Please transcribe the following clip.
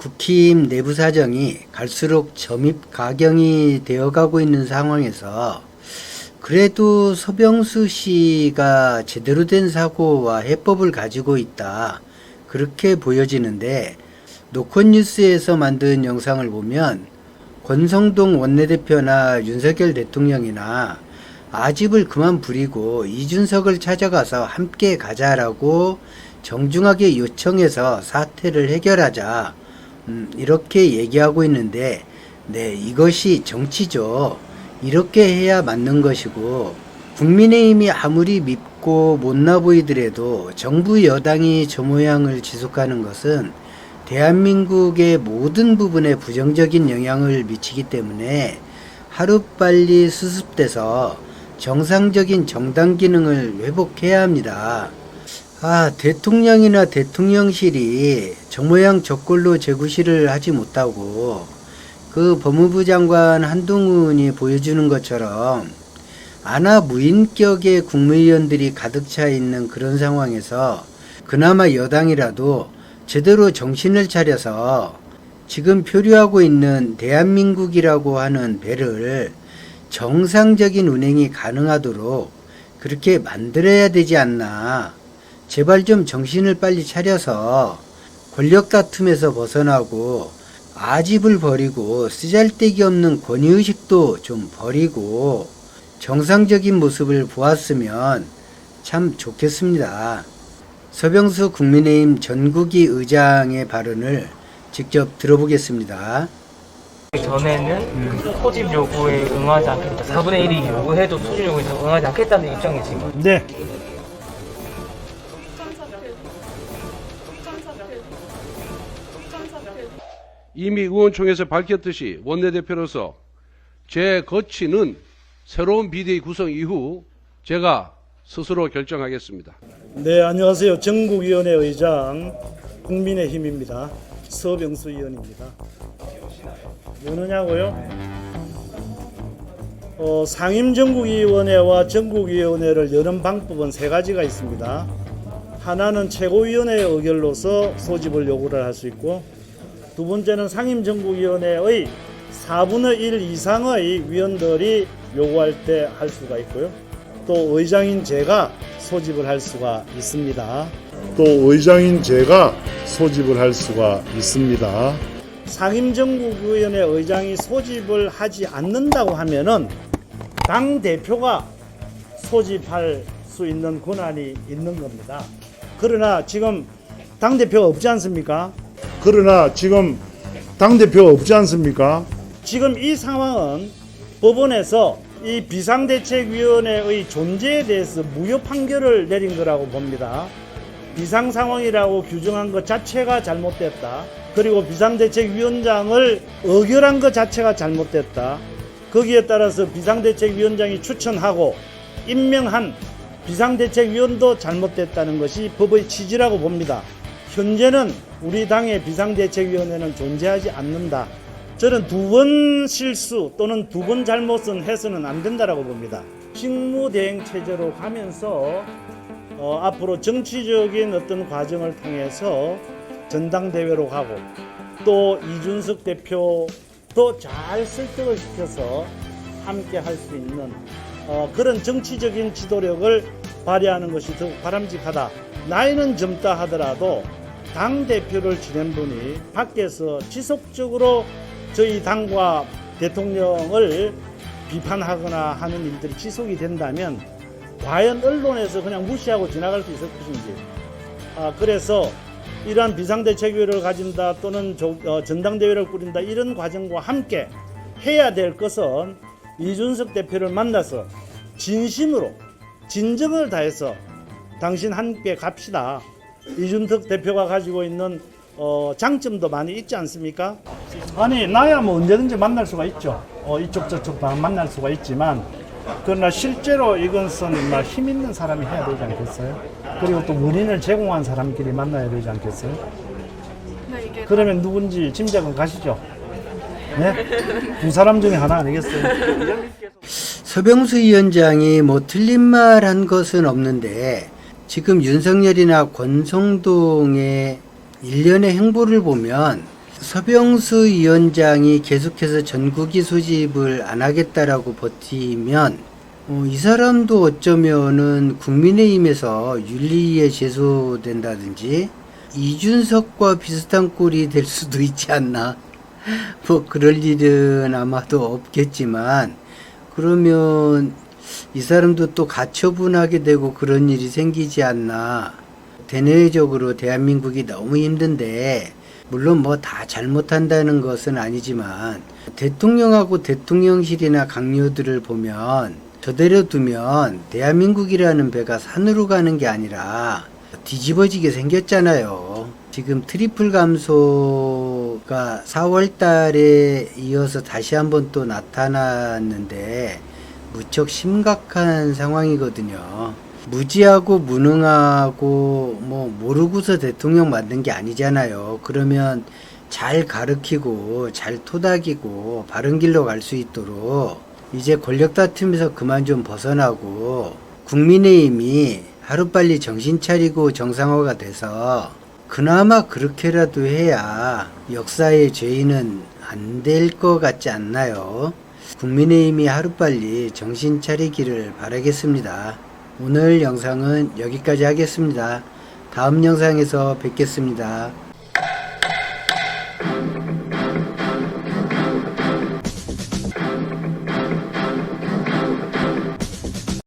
국힘 내부 사정이 갈수록 점입가경이 되어가고 있는 상황에서 그래도 서병수 씨가 제대로 된 사고와 해법을 가지고 있다, 그렇게 보여지는데, 노컷뉴스에서 만든 영상을 보면 권성동 원내대표나 윤석열 대통령이나 아집을 그만 부리고 이준석을 찾아가서 함께 가자라고 정중하게 요청해서 사태를 해결하자, 이렇게 얘기하고 있는데, 네, 이것이 정치죠. 이렇게 해야 맞는 것이고, 국민의힘이 아무리 밉고 못나 보이더라도 정부 여당이 저 모양을 지속하는 것은 대한민국의 모든 부분에 부정적인 영향을 미치기 때문에 하루빨리 수습돼서 정상적인 정당 기능을 회복해야 합니다. 대통령이나 대통령실이 저 모양 저꼴로 재구실을 하지 못하고 그 법무부 장관 한동훈이 보여주는 것처럼 아나 무인격의 국무위원들이 가득 차 있는 그런 상황에서 그나마 여당이라도 제대로 정신을 차려서 지금 표류하고 있는 대한민국이라고 하는 배를 정상적인 운행이 가능하도록 그렇게 만들어야 되지 않나. 제발 좀 정신을 빨리 차려서 권력 다툼에서 벗어나고 아집을 버리고 쓰잘데기 없는 권위의식도 좀 버리고 정상적인 모습을 보았으면 참 좋겠습니다. 서병수 국민의힘 전국위 의장의 발언을 직접 들어보겠습니다. 전에는 소집 요구에 응하지 않겠다. 4분의 1이 요구해도 소집 요구에 응하지 않겠다는 입장이지만. 네. 이미 의원총회에서 밝혔듯이 원내대표로서 제 거취는 새로운 비대위 구성 이후 제가 스스로 결정하겠습니다. 네, 안녕하세요. 전국위원회 의장 국민의힘입니다. 서병수 의원입니다. 뭐느냐고요? 상임전국위원회와 전국위원회를 여는 방법은 세 가지가 있습니다. 하나는 최고위원회의 의결로서 소집을 요구를 할 수 있고, 두 번째는 상임전국위원회의 4분의 1 이상의 위원들이 요구할 때 할 수가 있고요. 또 의장인 제가 소집을 할 수가 있습니다. 상임전국위원회 의장이 소집을 하지 않는다고 하면은 당 대표가 소집할 수 있는 권한이 있는 겁니다. 그러나 지금 당 대표가 없지 않습니까? 지금 이 상황은 법원에서 이 비상대책위원회의 존재에 대해서 무효 판결을 내린 거라고 봅니다. 비상상황이라고 규정한 것 자체가 잘못됐다. 그리고 비상대책위원장을 의결한 것 자체가 잘못됐다. 거기에 따라서 비상대책위원장이 추천하고 임명한 비상대책위원도 잘못됐다는 것이 법의 취지라고 봅니다. 현재는 우리 당의 비상대책위원회는 존재하지 않는다. 저는 두 번 실수 또는 두 번 잘못은 해서는 안 된다라고 봅니다. 직무대행 체제로 가면서 앞으로 정치적인 어떤 과정을 통해서 전당대회로 가고, 또 이준석 대표도 잘 설득을 시켜서 함께 할 수 있는 그런 정치적인 지도력을 발휘하는 것이 더 바람직하다. 나이는 젊다 하더라도 당대표를 지낸 분이 밖에서 지속적으로 저희 당과 대통령을 비판하거나 하는 일들이 지속이 된다면 과연 언론에서 그냥 무시하고 지나갈 수 있을 것인지, 그래서 이러한 비상대책위를 가진다 또는 전당대회를 꾸린다, 이런 과정과 함께 해야 될 것은 이준석 대표를 만나서 진심으로 진정을 다해서 당신 함께 갑시다. 이준석 대표가 가지고 있는 장점도 많이 있지 않습니까? 아니, 나야 뭐 언제든지 만날 수가 있죠. 이쪽 저쪽 다 만날 수가 있지만, 그러나 실제로 이것은 힘 있는 사람이 해야 되지 않겠어요? 그리고 또 원인을 제공한 사람끼리 만나야 되지 않겠어요? 그러면 누군지 짐작은 가시죠? 네? 두 사람 중에 하나 아니겠어요? 서병수 위원장이 뭐 틀린 말 한 것은 없는데, 지금 윤석열이나 권성동의 일련의 행보를 보면 서병수 위원장이 계속해서 전국이 소집을 안 하겠다라고 버티면 이 사람도 어쩌면은 국민의힘에서 윤리위에 제소된다든지 이준석과 비슷한 꼴이 될 수도 있지 않나. 뭐 그럴 일은 아마도 없겠지만 그러면 이 사람도 또 가처분하게 되고 그런 일이 생기지 않나. 대내적으로 대한민국이 너무 힘든데 물론 뭐 다 잘못한다는 것은 아니지만 대통령하고 대통령실이나 강요들을 보면 저대로 두면 대한민국이라는 배가 산으로 가는 게 아니라 뒤집어지게 생겼잖아요. 지금 트리플 감소가 4월 달에 이어서 다시 한번 또 나타났는데 무척 심각한 상황이거든요. 무지하고 무능하고 뭐 모르고서 대통령 만든 게 아니잖아요. 그러면 잘 가르치고 잘 토닥이고 바른 길로 갈 수 있도록 이제 권력 다툼에서 그만 좀 벗어나고 국민의힘이 하루빨리 정신 차리고 정상화가 돼서 그나마 그렇게라도 해야 역사의 죄인은 안 될 것 같지 않나요? 국민의힘이 하루빨리 정신 차리기를 바라겠습니다. 오늘 영상은 여기까지 하겠습니다. 다음 영상에서 뵙겠습니다.